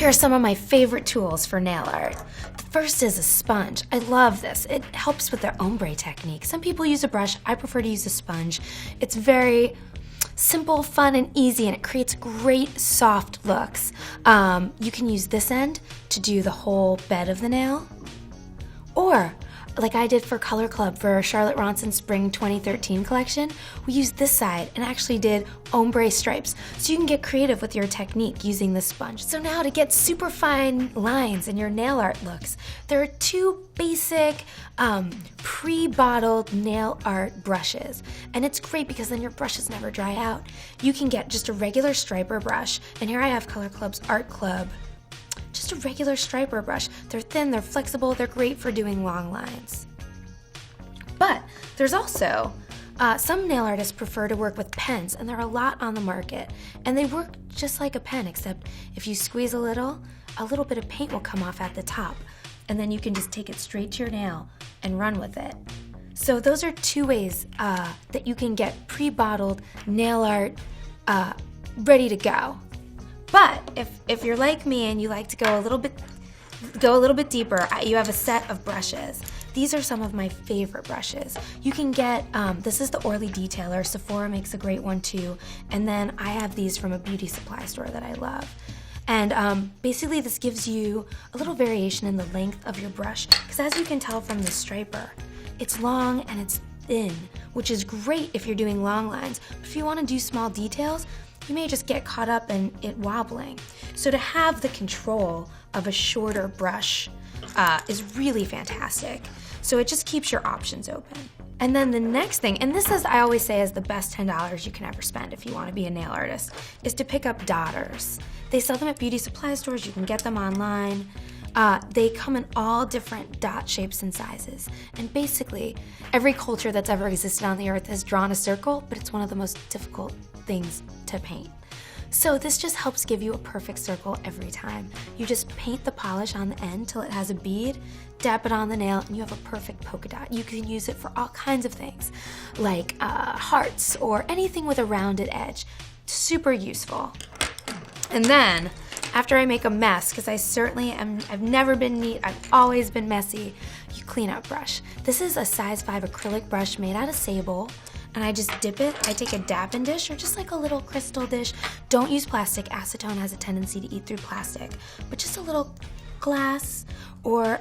Here are some of my favorite tools for nail art. The first is a sponge. I love this. It helps with the ombre technique. Some people use a brush. I prefer to use a sponge. It's very simple, fun, and easy, and it creates great soft looks. You can use this end to do the whole bed of the nail, or like I did for Color Club for Charlotte Ronson Spring 2013 collection, we used this side and actually did ombre stripes. So you can get creative with your technique using this sponge. So now to get super fine lines in your nail art looks, there are two basic pre-bottled nail art brushes. And it's great because then your brushes never dry out. You can get just a regular striper brush, and here I have Color Club's Art Club. Just a regular striper brush. They're thin, they're flexible, they're great for doing long lines. But there's also, some nail artists prefer to work with pens, and there are a lot on the market. And they work just like a pen, except if you squeeze a little bit of paint will come off at the top. And then you can just take it straight to your nail and run with it. So those are two ways that you can get pre-bottled nail art ready to go. But if you're like me and you like to go a little bit deeper, you have a set of brushes. These are some of my favorite brushes. You can get, this is the Orly Detailer. Sephora makes a great one too. And then I have these from a beauty supply store that I love. And basically this gives you a little variation in the length of your brush, because as you can tell from the striper, it's long and it's thin, which is great if you're doing long lines. But if you want to do small details, you may just get caught up in it wobbling. So to have the control of a shorter brush is really fantastic. So it just keeps your options open. And then the next thing, and this is, I always say, is the best $10 you can ever spend if you want to be a nail artist, is to pick up dotters. They sell them at beauty supply stores, you can get them online. They come in all different dot shapes and sizes. And basically, every culture that's ever existed on the earth has drawn a circle, but it's one of the most difficult things to paint. So this just helps give you a perfect circle every time. You just paint the polish on the end till it has a bead, dab it on the nail, and you have a perfect polka dot. You can use it for all kinds of things, like hearts or anything with a rounded edge. Super useful. And then, after I make a mess, because I've never been neat, I've always been messy, you clean up brush. This is a size 5 acrylic brush made out of sable, and I just dip it. I take a dappen dish or just like a little crystal dish. Don't use plastic. Acetone has a tendency to eat through plastic, but just a little glass or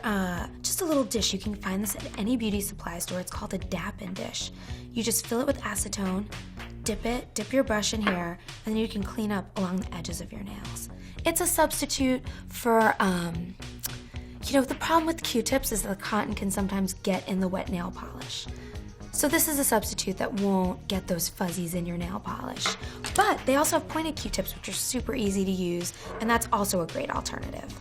just a little dish. You can find this at any beauty supply store. It's called a dappen dish. You just fill it with acetone, dip your brush in here, and then you can clean up along the edges of your nails. It's a substitute for, the problem with Q-tips is that the cotton can sometimes get in the wet nail polish. So this is a substitute that won't get those fuzzies in your nail polish. But they also have pointed Q-tips, which are super easy to use, and that's also a great alternative.